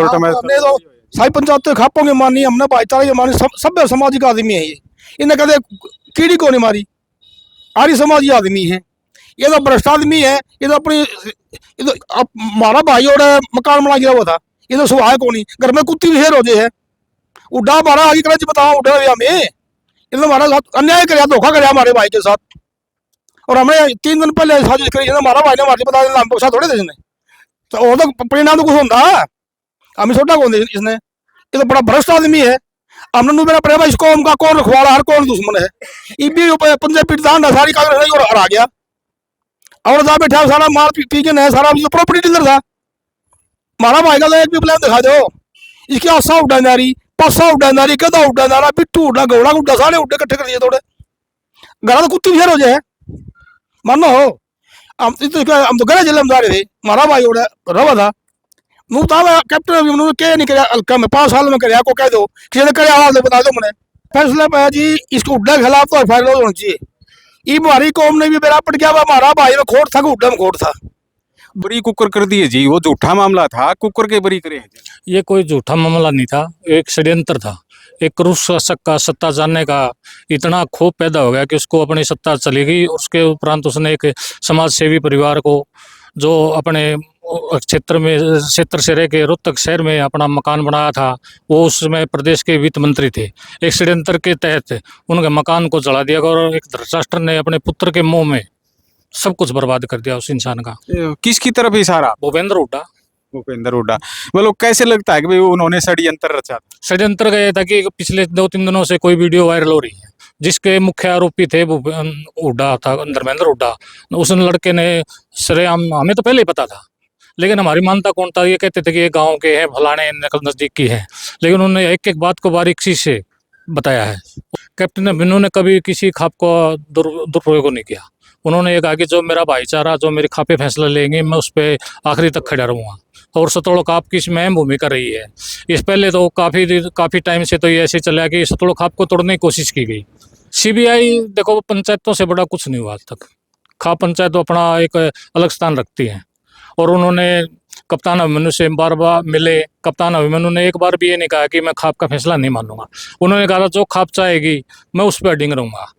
छोटा मैं हमने तो सारी पंचायत खापोंगे मानी, हमने भाईचारे की मानी, सभ्य सामाजिक आदमी है ये। इन्हें कदे कीड़ी को नहीं मारी, आर्य समाजी आदमी है ये। तो भ्रष्ट आदमी है ये। तो अपनी ये तो हमारा भाई और मकान बना गिरा हुआ था, ये तो सुहा को नहीं। घर में कुत्ती भी शेर हो जाए है, उड्डा हमारा आगे कर बताओ, उड्डा हमें ये तो हमारा साथ अन्याय कर, धोखा कर हमारे भाई के साथ। और हमने 3 दिन पहले साजिश करी, हमारा भाई ने हमारे बता देना, हम पैसा थोड़े दे इसने। तो वो तो परिणाम तो कुछ होता, हमें छोटा कौन दे इसने। ये तो बड़ा भ्रष्ट आदमी है। हमने मेरा प्रेम इस कौम का कौन रखवाला, हर कौन दुश्मन है। ये भी पंजाब पीड़ितान सारी कांग्रेस नहीं और हरा गया। और जा बैठा सारा माल पी के नया सारा प्रॉपर्टी डीलर था। हमारा भाई का एक भी प्लान दिखा दो। इसकी आशा उड्डा जा रही, पासा उड्डा जा रही, गधा उड्डा जा रहा, पिट्ठू उड्डा, घोड़ा उड्डा, सारे उड्डे इकट्ठे कर दिए थोड़े। घर तो कुत्ती शेर हो जाए मानो हो। हम तो गए जिले में जा रहे थे, हमारा भाई उड़ा रवा था। नू था कैप्टन उन्होंने क्या नहीं कराया, हल्का में 5 साल में कराया को कह दो, किसी ने कराया हाल बता दो मैंने। फैसला पाया जी इसको उड्डा के खिलाफ तो एफआईआर होनी चाहिए। ये हमारी कौम ने भी मेरा पट गया, हमारा भाई में खोट था, उड्डा में खोट था। बरी कुकर कर दिए जी, वो झूठा मामला था, कुकर के बरी करे हैं जी। ये कोई झूठा मामला नहीं था, एक षड्यंत्र था। एक क्रूर शासक का सत्ता जानने का इतना क्षोभ पैदा हो गया कि उसको अपनी सत्ता चली गई। उसके उपरांत उसने एक समाज सेवी परिवार को, जो अपने क्षेत्र से रह के रोहतक शहर में अपना मकान बनाया था, वो उस समय प्रदेश के वित्त मंत्री थे। एक षड्यंत्र के तहत उनके मकान को जला दिया और एक धृतराष्ट्र ने अपने पुत्र के मुंह में सब कुछ बर्बाद कर दिया उस इंसान का। किसकी तरफ इशारा? भूपेंद्र हुड्डा। भूपेंद्र हुड्डा। मतलब कैसे लगता है कि भाई उन्होंने षड्यंत्र रचा? षड्यंत्र गया था कि पिछले 2-3 दिनों से कोई वीडियो वायरल हो रही है जिसके मुख्य आरोपी थे हुड्डा था, धर्मेंद्र हुड्डा। उस लड़के ने सरेआम, हमें तो पहले ही पता था, लेकिन हमारी मानता कौन था। ये कहते थे कि ये गांव के हैं, फलाने नजदीक की है, लेकिन उन्होंने एक एक बात को बारीकी से बताया है। कैप्टन अभिमन्यु ने कभी किसी खाप को दुरुपयोग नहीं किया। उन्होंने ये कहा कि जो मेरा भाईचारा, जो मेरे खापे फैसला लेंगे, मैं उस पर आखिरी तक खड़ा रहूँगा। और सतोड़ खाप की इसमें अहम भूमिका रही है। इस पहले तो काफ़ी टाइम से तो ये ऐसे चला कि सतोड़ खाप को तोड़ने की कोशिश की गई। सीबीआई देखो, पंचायतों से बड़ा कुछ नहीं हुआ आज तक। खाप पंचायत तो अपना एक अलग स्थान रखती है। और उन्होंने कप्तान अभिमन्यु से बार बार मिले। कप्तान अभिमन्यु ने एक बार भी ये नहीं कहा कि मैं खाप का फैसला नहीं मानूंगा। उन्होंने कहा जो खाप चाहेगी मैं उस पर अडिंग रहूँगा।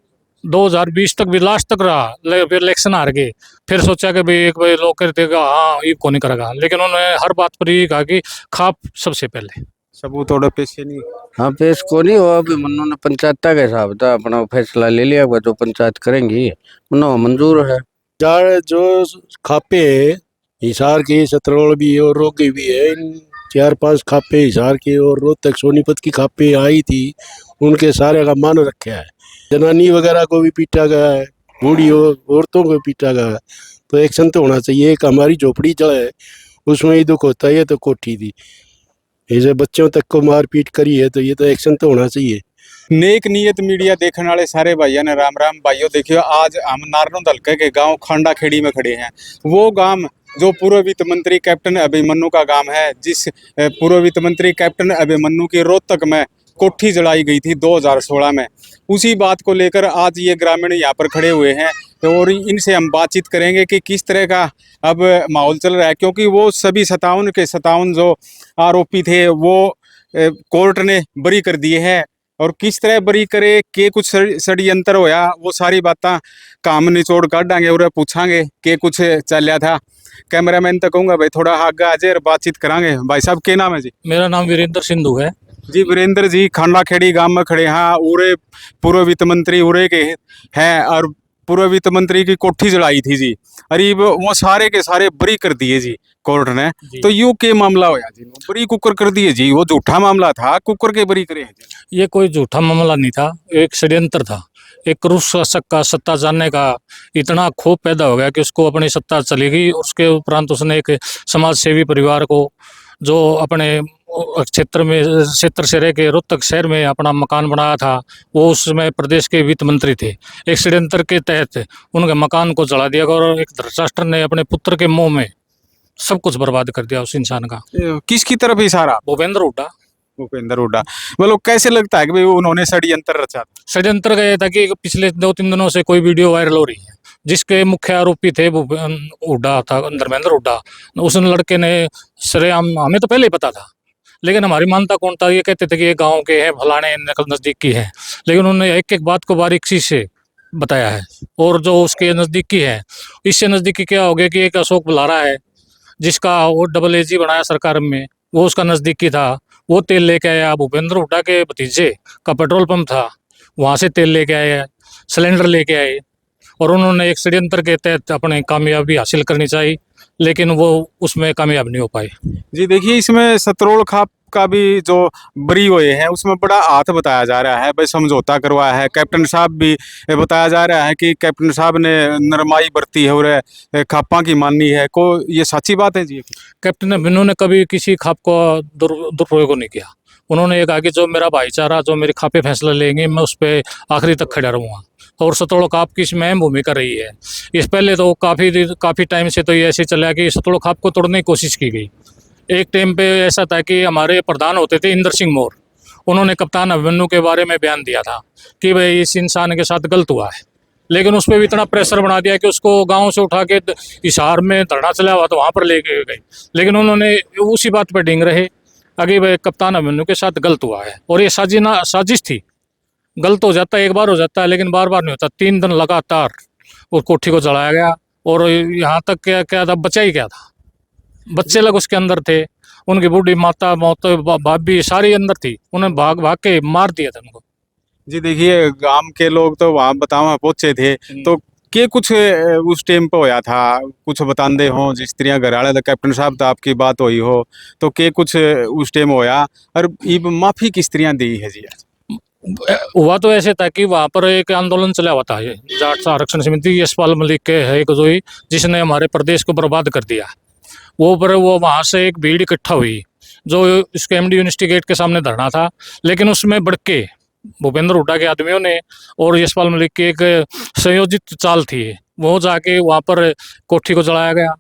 2020 तक भी लास्ट तक रहा, फिर इलेक्शन हार गए। फिर सोचा कि भाई एक भाई लोग कहते हाँ ये को नहीं करेगा, लेकिन उन्होंने हर बात पर ये कहा कि खाप सबसे पहले। सबूत थोड़े पेश नहीं? हाँ, पेश को नहीं हुआ। अभी मन्नू ने पंचायत का हिसाब था, अपना फैसला ले लिया, जो पंचायत करेंगी मन्नू मंजूर है। जो खापे है हिसार के, सतरोल भी है और रोगी भी है। इन 4-5 खापे हिसार के और रोहतक सोनीपत की खापे आई थी, उनके सारे का मान रखा है। जनानी वगैरह को भी पीटा गया है, बूढ़ी औरतों को पीटा गया है। तो एक्शन तो होना चाहिए। एक हमारी झोपड़ी जल है, उसमें ही दुख होता है। ये तो कोठी थी, ऐसे बच्चों तक को मार पीट करी है, तो ये तो एक्शन तो होना चाहिए। नेक नियत मीडिया देखने वाले सारे भाइयों ने राम राम। भाइयों देखियो, आज हम नारनौंद हल्के के गांव खांडा खेड़ी में खड़े हैं। वो गांव जो पूर्व वित्त मंत्री कैप्टन अभिमन्यु का गांव है, जिस पूर्व वित्त मंत्री कैप्टन अभिमन्यु की रोहतक में कोठी जलाई गई थी 2016 में। उसी बात को लेकर आज ये ग्रामीण यहाँ पर खड़े हुए हैं और इनसे हम बातचीत करेंगे कि किस तरह का अब माहौल चल रहा है। क्योंकि वो सभी 57 के 57 जो आरोपी थे वो कोर्ट ने बरी कर दिए हैं। और किस तरह बरी करे के कुछ षड्यंत्र होया, वो सारी बातें काम निचोड़ काटांगे और पूछांगे के कुछ चलिया था। कैमरामैन तक कहूँगा भाई थोड़ा आगे आ जाए और बातचीत करांगे। भाई साहब क्या नाम है जी? मेरा नाम वीरेंद्र सिंधु है जी। वीरेंद्र जी, खांडा खेड़ी गांव में खड़े हैं। उरे पूर्व वित्त मंत्री उरे के हैं और पूर्व वित्त मंत्री की कोठी जलाई थी जी। अरे वो सारे के सारे बरी कर दिए जी कोर्ट ने। तो यू के मामला होया जी? बरी कुकर कर दिए जी, वो झूठा मामला था, कुकर के बरी करे जी। ये कोई झूठा मामला नहीं था, एक षड्यंत्र था। एक क्रूर शासक का सत्ता जानने का इतना क्षोभ पैदा हो गया कि उसको अपनी सत्ता चली गई। उसके उपरांत उसने एक समाज सेवी परिवार को, जो अपने क्षेत्र से रह के रोहतक शहर में अपना मकान बनाया था, वो उस समय प्रदेश के वित्त मंत्री थे। एक षड्यंत्र के तहत उनके मकान को जला दिया और एक धृतराष्ट्र ने अपने पुत्र के मुंह में सब कुछ बर्बाद कर दिया उस इंसान का। किसकी तरफ इशारा? भूपेंद्र हुड्डा। भूपेंद्र हुड्डा। मतलब कैसे लगता है कि भाई उन्होंने षड्यंत्र रचा? षड्यंत्र गया था कि पिछले 2-3 दिनों से कोई वीडियो वायरल हो रही है जिसके मुख्य आरोपी थे हुड्डा था, धर्मेंद्र हुड्डा। उस लड़के ने सरेआम, हमें तो पहले ही पता था, लेकिन हमारी मानता कौन था, ये कहते थे कि ये गांव के हैं, फलाने नज़दीकी हैं, लेकिन उन्होंने एक एक बात को बारीकी से बताया है। और जो उसके नज़दीकी है, इससे नज़दीकी क्या हो गया कि एक अशोक बुलारा है, जिसका वो डबल एजी बनाया सरकार में, वो उसका नज़दीकी था, वो तेल लेके आया। भूपेंद्र हुड्डा के भतीजे का पेट्रोल पंप था, वहाँ से तेल लेके आए, सिलेंडर लेके आए, और उन्होंने एक षड्यंत्र के तहत अपनी कामयाबी हासिल करनी चाहिए, लेकिन वो उसमें कामयाब नहीं हो पाए। जी देखिए, इसमें सतरोल खाप का भी जो बरी हुए हैं उसमें बड़ा हाथ बताया जा रहा है, भाई समझौता करवाया है। कैप्टन साहब भी बताया जा रहा है कि कैप्टन साहब ने नरमाई बरती है और खापा की मानी है को, ये सच्ची बात है जी? कैप्टन अभिमन्यु ने कभी किसी खाप को दुरुपयोग नहीं किया। उन्होंने ये कहा कि जो मेरा भाईचारा, जो मेरे खापे फैसला लेंगे, मैं उस पर आखिरी तक खड़ा रहूँगा। और सतोड़ खाप की इसमें अहम भूमिका रही है। इस पहले तो काफ़ी टाइम से तो ये ऐसे चला कि सतोड़ खाप को तोड़ने की कोशिश की गई। एक टाइम पे ऐसा था कि हमारे प्रधान होते थे इंदर सिंह मोर, उन्होंने कप्तान अभिमन्यु के बारे में बयान दिया था कि भाई इस इंसान के साथ गलत हुआ है, लेकिन उस पर भी इतना प्रेशर बना दिया कि उसको गांव से उठा के हिसार में धरना चला हुआ तो वहाँ पर लेके गए, लेकिन उन्होंने उसी बात पर डिंग रहे आगे भाई कप्तान अभिमन्यु के साथ गलत हुआ है। और ये साजिश थी। गलत हो जाता है, एक बार हो जाता है, लेकिन बार बार नहीं होता। 3 दिन लगातार उस कोठी को जलाया गया, और यहाँ तक क्या क्या था, बचा ही क्या था, बच्चे लोग उसके अंदर थे, उनकी बूढ़ी माता भाभी सारी अंदर थी, उन्हें भाग भाग के मार दिया था उनको। जी देखिए, गांव के लोग तो वहाँ बतावा पहुंचे थे, तो के कुछ उस टाइम पे होया था, कुछ बतांदे हो जिस तरह घर वाले कैप्टन साहब तो आपकी बात हुई हो, तो के कुछ उस टाइम होया और ये माफी किस तरह दी है जी? हुआ तो ऐसे था कि वहाँ पर एक आंदोलन चला हुआ था, ये जाट आरक्षण समिति यशपाल मलिक के है एक जोई, जिसने हमारे प्रदेश को बर्बाद कर दिया। वो वहाँ से एक भीड़ इकट्ठा हुई जो इसके एमडी यूनिवर्सिटी गेट के सामने धरना था, लेकिन उसमें बढ़ के भूपेंद्र हुड्डा के आदमियों ने और यशपाल मलिक की एक संयोजित चाल थी, वो जाके वहाँ पर कोठी को जलाया गया,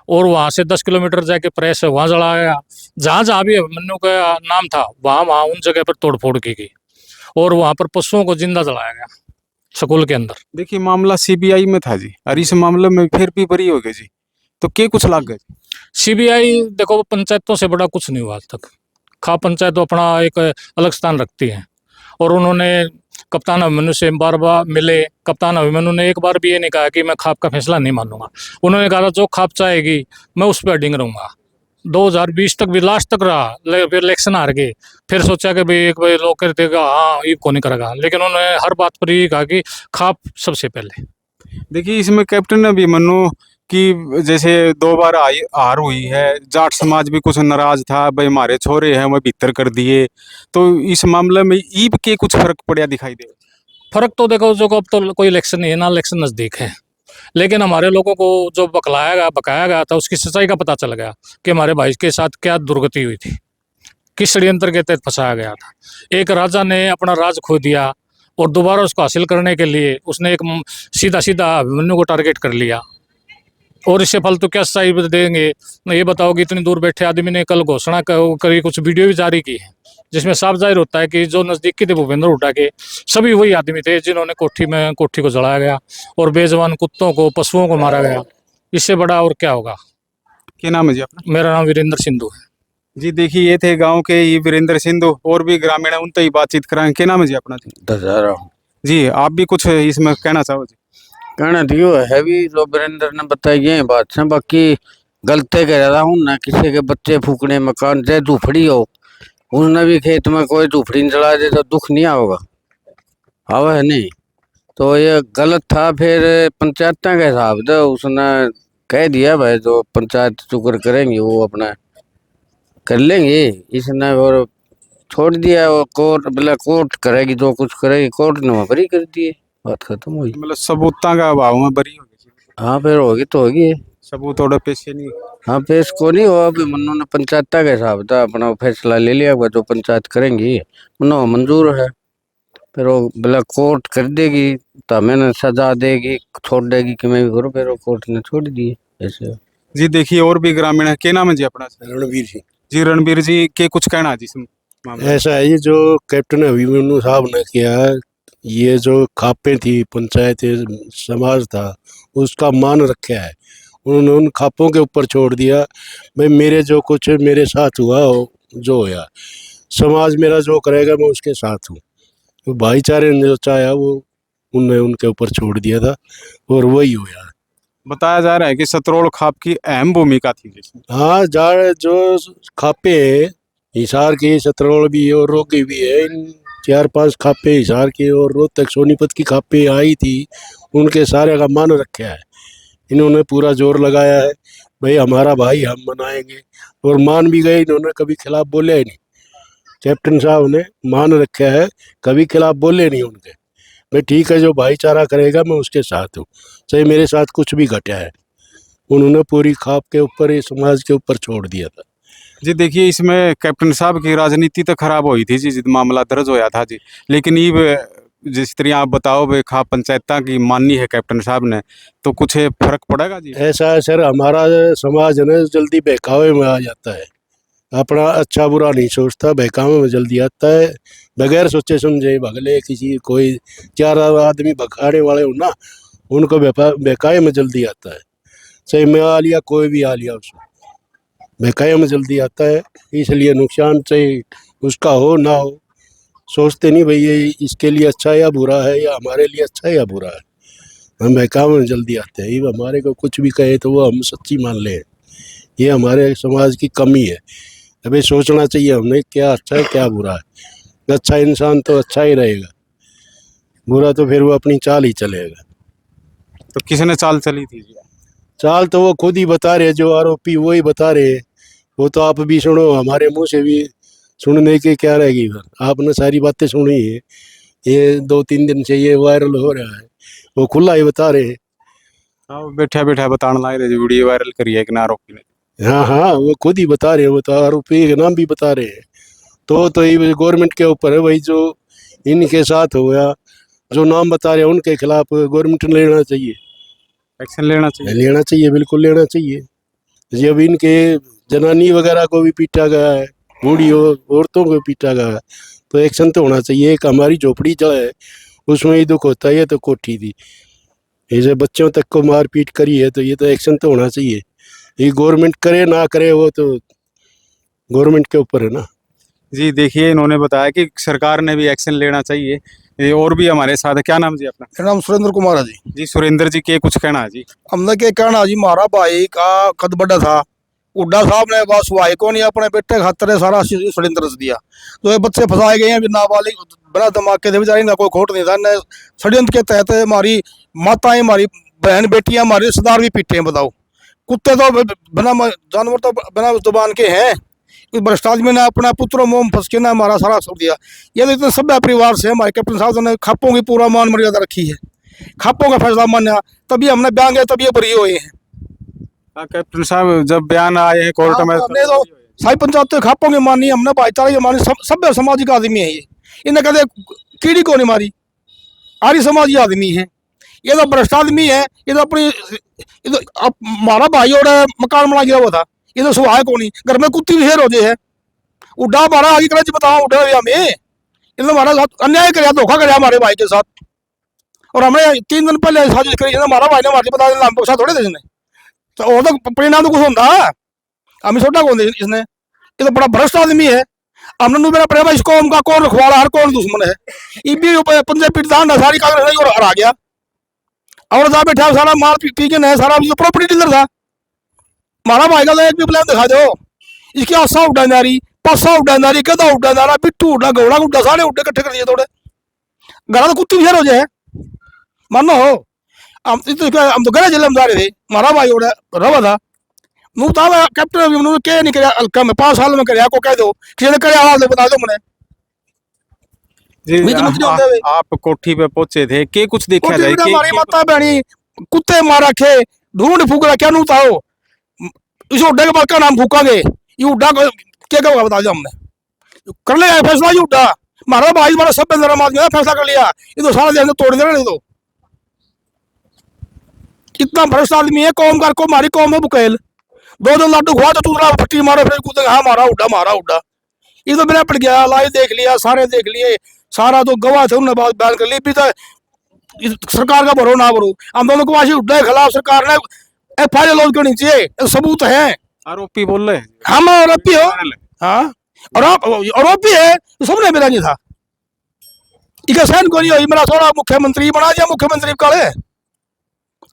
और वहाँ से 10 किलोमीटर जाके प्रेस है वहाँ जलाया गया। जहाँ जहाँ भी अभिमन्यु का नाम था वहाँ वहाँ उन जगह पर तोड़फोड़ की गई, और वहाँ पर पशुओं को जिंदा जलाया गया स्कूल के अंदर। देखिए, मामला सीबीआई में था जी, और इस मामले में फिर भी बरी हो गए जी, तो के कुछ लग गए? सीबीआई देखो, पंचायतों से बड़ा कुछ नहीं हुआ आज तक। खाप पंचायत तो अपना एक अलग स्थान रखती है, और उन्होंने कप्तान अभिमन्यु से बार बार मिले। कप्तान अभिमन्यु ने एक बार भी ये नहीं कहा कि मैं खाप का फैसला नहीं मानूंगा। उन्होंने कहा था जो खाप चाहेगी मैं उस पर अडिंग रहूंगा। 2020 तक भी लास्ट तक रहा, फिर इलेक्शन हार गए, फिर सोचा कि भाई एक भाई लोग कहते हाँ ये कौन नहीं करेगा, लेकिन उन्होंने हर बात पर ये कहा कि खाप सबसे पहले। देखिए, इसमें कैप्टन अभिमन्यु की जैसे 2 बार हार हुई है, जाट समाज भी कुछ नाराज था, भाई हमारे छोरे हैं वो भीतर कर दिए, तो इस मामले में ईब के कुछ फर्क पड़ा दिखाई दे? फर्क तो देखो, जो अब तो कोई इलेक्शन नहीं है ना, इलेक्शन नज़दीक है, लेकिन हमारे लोगों को जो बकाया गया था उसकी सच्चाई का पता चल गया कि हमारे भाई के साथ क्या दुर्गति हुई थी, किस षड्यंत्र के तहत फंसाया गया था। एक राजा ने अपना राज खो दिया, और दोबारा उसको हासिल करने के लिए उसने एक सीधा सीधा अभिमन्यु को टारगेट कर लिया, और इससे फालतू क्या सच्चाई देंगे? ये बताओ कि इतनी दूर बैठे आदमी ने कल घोषणा करी, कुछ वीडियो भी जारी की है, जिसमें साफ जाहिर होता है कि जो नज़दीकी थे भूपेंद्र हुड्डा के, सभी वही आदमी थे जिन्होंने कोठी को जलाया गया, और बेजवान कुत्तों को, पशुओं को मारा गया। इससे बड़ा और क्या होगा? क्या नाम है जी अपना? मेरा नाम वीरेंद्र सिंधु है। जी देखिए, ये थे गांव के ये वीरेंद्र सिंधु, और भी ग्रामीण है उनसे ही बातचीत कराएं। क्या नाम है जी अपना? दशहरा जी, आप भी कुछ इसमें कहना चाहो जी? कहना दियो है भी जो वीरेंद्र ने बताई ये बात से, बाकी गलते कह रहा हूँ ना, किसी के बच्चे फूकने, मकान चाहे झूपड़ी हो, उसने भी खेत में कोई झूपड़ी नहीं चला दे तो दुख नहीं होगा, आवा है नहीं, तो ये गलत था। फिर पंचायत के हिसाब से उसने कह दिया भाई जो पंचायत शुक्र करेंगे वो अपना कर लेंगे, इसने और छोड़ दिया। वो कोर्ट बोला कोर्ट करेगी, जो कुछ करेगी, कोर्ट ने वहाँ बरी कर दिए, बात खत्म हुई। मतलब सबूतों का अभाव में बरी हो गई? हाँ फिर होगी तो होगी। सबूत थोड़ा पेश नहीं? हाँ पेश को नहीं हो, अभी मन्नू ने पंचायत के हिसाब था अपना फैसला ले लिया, जो पंचायत करेंगी मन्नो मंजूर है, फिर वो बोला कोर्ट कर देगी तो हमें सजा देगी, छोड़ देगी कि मैं भी करूँ, फिर वो कोर्ट ने छोड़ दिए ऐसे। जी देखिए, और भी ग्रामीण है। क्या नाम है जी अपना? रणवीर सिंह। जी रणबीर जी, के कुछ कहना है जी इस मामले में? ऐसा है, ये जो कैप्टन अभिमन्यु साहब ने किया, ये जो खापें थी, पंचायत समाज था, उसका मान रखा है, उन्होंने उन खापों के ऊपर छोड़ दिया। भाई मेरे जो कुछ मेरे साथ हुआ जो होया समाज मेरा जो करेगा मैं उसके साथ हूँ। तो भाईचारे ने जो चाहा वो उनने उनके ऊपर छोड़ दिया था और वही होया। बताया जा रहा है कि सतरोल खाप की अहम भूमिका थी जिसमें। हाँ जा जो खापे है हिसार के, सतरौल भी है और रोगी भी है, इन 4-5 खापे हिसार के और रोहतक सोनीपत की खापे आई थी, उनके सारे का मान रखा है। इन्होंने पूरा जोर लगाया है भाई हमारा भाई हम मनाएंगे, और मान भी गए। इन्होंने कभी खिलाफ बोले ही नहीं। कैप्टन साहब ने मान रखा है, कभी खिलाफ बोले नहीं उनके। भाई ठीक है, जो भाईचारा करेगा मैं उसके साथ हूँ, चाहे मेरे साथ कुछ भी घटा है। उन्होंने पूरी खाप के ऊपर, ये समाज के ऊपर छोड़ दिया था। जी देखिए, इसमें कैप्टन साहब की राजनीति तो खराब हुई थी जी, जिद मामला दर्ज होया था जी, लेकिन ये जिस तरह आप बताओ वे खाप पंचायत की माननी है कैप्टन साहब ने, तो कुछ फर्क पड़ेगा जी? ऐसा है सर, हमारा समाज है ना जल्दी बहकावे में आ जाता है, अपना अच्छा बुरा नहीं सोचता, बहकावे में जल्दी आता है, बगैर सोचे समझे भगले किसी कोई 4 आदमी भगाड़े वाले हो ना, उनको बहकावे में जल्दी आता है। चाहे मैं आ लिया कोई भी आ लिया, उसको बहकावे में जल्दी आता है। इसलिए नुकसान चाहे उसका हो ना हो, सोचते नहीं भाई ये इसके लिए अच्छा या बुरा है, या हमारे लिए अच्छा है या बुरा है। हम बहकावे में जल्दी आते हैं। ये हमारे को कुछ भी कहे तो वो हम सच्ची मान लें, ये हमारे समाज की कमी है। अभी सोचना चाहिए हमने क्या अच्छा है क्या बुरा है। अच्छा इंसान तो अच्छा ही रहेगा, बुरा तो फिर वो अपनी चाल ही चलेगा। तो किसने चाल चली थी जी? चाल तो वो खुद ही बता रहे, जो आरोपी वही बता रहे। वो तो आप भी सुनो, हमारे मुंह से भी सुनने की क्या रहेगी। फिर आपने सारी बातें सुनी है, ये 2-3 दिन से ये वायरल हो रहा है, वो खुला ही बता रहे। हाँ, बैठा बैठा बताने लग रहे, वीडियो वायरल करी है एक आरोपी ने। हाँ हाँ, वो खुद ही बता रहे हैं, वो तो आरोपी के नाम भी बता रहे हैं। तो ये गवर्नमेंट के ऊपर है भाई, जो इनके साथ हो गया, जो नाम बता रहे हैं उनके खिलाफ गवर्नमेंट ने लेना चाहिए, एक्शन लेना चाहिए। लेना चाहिए, बिल्कुल लेना चाहिए। जब इनके जनानी वगैरह को भी पीटा गया है, बूढ़ी औरतों को भी पीटा गया है, तो एक्शन तो होना चाहिए। एक हमारी झोपड़ी जो है उसमें ही दुख होता है, ये तो कोठी थी, ये जो बच्चों तक को मार पीट करी है, तो ये तो एक्शन तो होना चाहिए। ये गवर्नमेंट करे ना करे वो तो गवर्नमेंट के ऊपर है ना। जी देखिए, इन्होंने बताया कि सरकार ने भी एक्शन लेना चाहिए। ये और भी हमारे साथ है, क्या नाम जी अपना? मेरा नाम सुरेंद्र कुमार है जी। जी सुरेंद्र जी, के कुछ कहना है जी? हमने क्या कहना जी, हमारा भाई का कद बड़ा था, हुड्डा साहब ने बस भाई को नहीं अपने बेटे खातर है सारा षड्यंत्र रच दिया। तो ये बच्चे फंसाए गए हैं नाबालिग, बिना दिमाग के थे बेचारी, ना कोई खोट नहीं था। न षड्यंत्र के तहत हमारी माताएं, हमारी बहन बेटियां, हमारे रिश्तेदार भी पीटे हैं। बताओ, कुत्ते तो बिना जानवर तो बिना जुबान के हैं। इस भ्रष्ट आदमी ने अपना पुत्रों मोम फंस के ना हमारा सारा सब दिया। ये तो इतने सभ्य परिवार से हमारे कैप्टन साहब ने खापों की पूरा मान मर्यादा रखी है, खापों का फैसला माना, तभी हमने बयान गए, तभी ये बरी हुए हैं। हाँ, कैप्टन साहब जब बयान आए हैं कोर्ट में, हमने तो सारी पंचायत खापों की मानी, हमने भाईचारे की मानी। सभ्य सामाजिक आदमी है ये, इन्हें कदे कीड़ी को नहीं मारी, आर्य समाजी आदमी है। ये तो भ्रष्ट आदमी है, ये तो अपनी हमारा भाई और मकान बना गिरा हुआ था, ये तो सुहा को नहीं, घर में कुत्ती भी शेर हो जाए है। उड्डा हमारा आगे कर बताओ, उड्डा हमें इन्होंने हमारा साथ अन्याय कराया, धोखा कराया हमारे भाई के साथ। और हमने 3 दिन पहले साजिश करी, हमारा भाई ने हमारे बता देना, हम पैसा थोड़े दे इसने, तो और तो परिणाम तो कुछ होता, हम छोटा कौन दे इसने। ये तो बड़ा भ्रष्ट आदमी है। हमने मेरा प्रेम इस कौम का कौन रखवाला, हर कौन दुश्मन है। ये भी पंजाब पीड़ितान सारी कांग्रेस नहीं और हरा गया, और जा बैठा सारा मार पी के नहीं, सारा प्रॉपर्टी डीलर था। हमारा भाई का एक भी प्लान दिखा दो, इसकी आशा उड्डा जा रही, पासा उड्डा जा रही, गधा उड्डा जा रहा, पिट्ठू उड्डा, घोड़ा उड्डा, सारे उड्डे इकट्ठे कर दिए थोड़े। घर तो कुत्ती शेर हो जाए, मानो हो। हम तो गए जिले में जा रहे थे, हमारा भाई उड़ा रवा था। नू था कैप्टन उन्होंने क्या नहीं कराया, हल्का में 5 साल में कराया, को कह दो किसी ने कराया, हाल बता दो मैंने। जी आप कोठी पे पहुंचे थे, के कुछ देखा जाए? हमारी माता बहनी कुत्ते मार रखे, ढूंढ फूक रखा, नू था इस उड्डे के बाद का नाम फूकांगे, ये उड्डा क्या क्या बता दो हमने, कर लिया फैसला। ये उड्डा हमारा भाई, हमारा सब बंदर आदमी फैसला कर लिया, ये तो सारा दिन तोड़ देना। नहीं तो इतना भ्रष्ट आदमी है, कौम कर को हमारी कौम है बुकेल, 2 लाडू खुआ तो दूसरा फट्टी मारो, फिर कूदेगा हाँ मारा उड्डा, मारा उड्डा। ये तो बिना पड़ गया, लाई देख लिया, सारे देख लिए, सारा तो गवाह थे, उन्होंने बात बयान कर ली। भी तो सरकार का भरो ना भरो, हम दोनों को वासी उड्डा के खिलाफ सरकार ने FIR लॉन्च करनी चाहिए, सबूत है। आरोपी बोल रहे हैं हम आरोपी हो, हाँ और आरोप भी है तो सबने मेरा नहीं था इका सहन को नहीं हुई मेरा थोड़ा मुख्यमंत्री बना दिया मुख्यमंत्री काले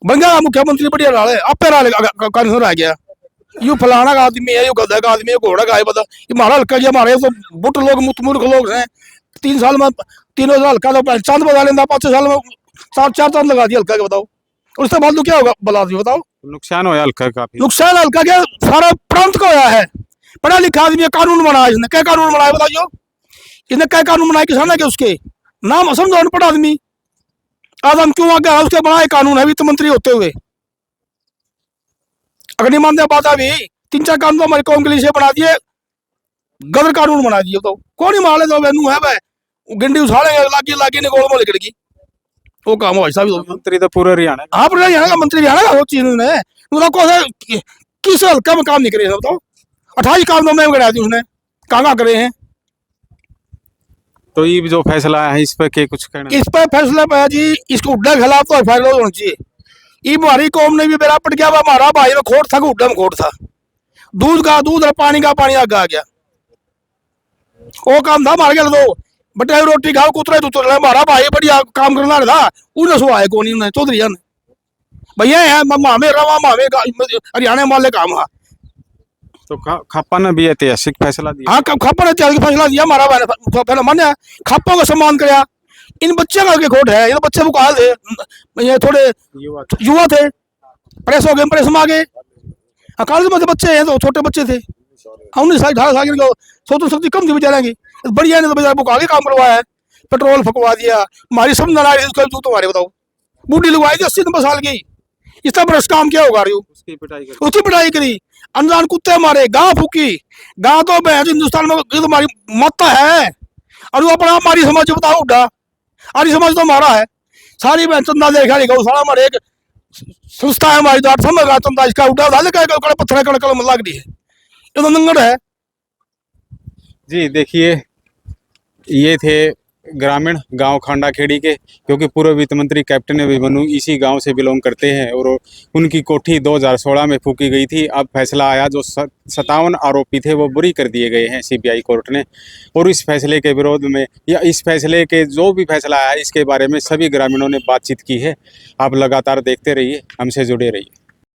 बन गया मुख्यमंत्री बढ़िया रहा आपे कानून रह गया यू फलाना का आदमी है यू गधा का आदमी है घोड़ा का है पता ये हमारा हल्का जी हमारे तो बुट लोग मूर्ख लोग हैं 3 साल में 3 हल्का तो चंद बजा लेना 5 साल में 4 चंद लगा दिया हल्का के बताओ और उसके बाद तो क्या होगा बता दी बताओ नुकसान होया हल्का काफी। नुकसान हल्का के सारा प्रांत का होया है पढ़ा लिखा आदमी कानून बनाया इसने क्या कानून बनाया बताइयो इसने क्या कानून बनाया किसान के उसके नाम समझो अनपढ़ आदमी आज हम क्यों आगे उसके बनाए कानून है वित्त मंत्री होते हुए अगर नहीं मानते बात अभी 3-4 कानून तो हमारी कौम के लिए बना दिए गदर कानून बना दिए तो कौन ही माले तो वैनू है भाई गिंडी उछालेंगे लागी लागी ने गोल मोल गिड़गी वो काम हो ऐसा भी मंत्री तो पूरे हरियाणा आप हरियाणा का मंत्री हरियाणा का वो चीज ने मतलब किस हल्का में काम नहीं करे बताओ 28 कानूनों में गिरा दी उसने कहाँ करे हैं तो ये जो फैसला है इस पर के कुछ कहना। इस पर फैसला पाया जी इसको उड्डा के खिलाफ तो फैसला होना चाहिए ये हमारी कौम ने भी बेरा पट गया हमारा भाई में खोट था कि उड्डा में खोट था दूध का दूध और पानी का पानी आगे आ गया वो काम था मार गया दो बटाई रोटी खाओ कुतरे तुतरे हमारा भाई बढ़िया काम करना था उन्हें सो आए कौन उन्हें चौधरी ने भैया है मामे रवा मामे हरियाणा माले काम हा तो खापा ने भी ऐतिहासिक फैसला दिया। हाँ खापा ने ऐतिहासिक फैसला दिया हमारा पहले मान्या खापों का सम्मान कराया इन बच्चे का खोट है ये बच्चे मुकाल थे ये थोड़े युवा थे प्रेस हो गए प्रेस में आ गए कॉलेज में बच्चे हैं तो छोटे बच्चे थे 19-18 साल के सोच सकती कम थी बेचारे की बढ़िया ने तो बेचारा बुक आगे काम करवाया है पेट्रोल फकवा दिया हमारी सब नाराज तुम्हारे बताओ बूढ़ी लगवाई थी 80-90 साल की इतना बरस काम क्या होगा उसकी पिटाई करी अनजान कुत्ते मारे गांव फूकी गांव तो हिंदुस्तान में हमारी मत है और वो अपना हमारी समाज बताओ उड्डा आर्य समाज तो हमारा है सारी मैं चंदा देखा सारा हमारे एक संस्था है हमारी तो समझ चंदा इसका उड्डा पत्थर कड़कड़ लग रही है ये तो नंगड़ है जी। देखिए ये थे ग्रामीण गांव खांडा खेड़ी के, क्योंकि पूर्व वित्त मंत्री कैप्टन अभिमन्यु इसी गांव से बिलोंग करते हैं और उनकी कोठी 2016 में फूकी गई थी। अब फैसला आया, जो 57 आरोपी थे वो बरी कर दिए गए हैं सीबीआई कोर्ट ने। और इस फैसले के विरोध में या इस फैसले के जो भी फैसला आया इसके बारे में सभी ग्रामीणों ने बातचीत की है। आप लगातार देखते रहिए, हमसे जुड़े रहिए।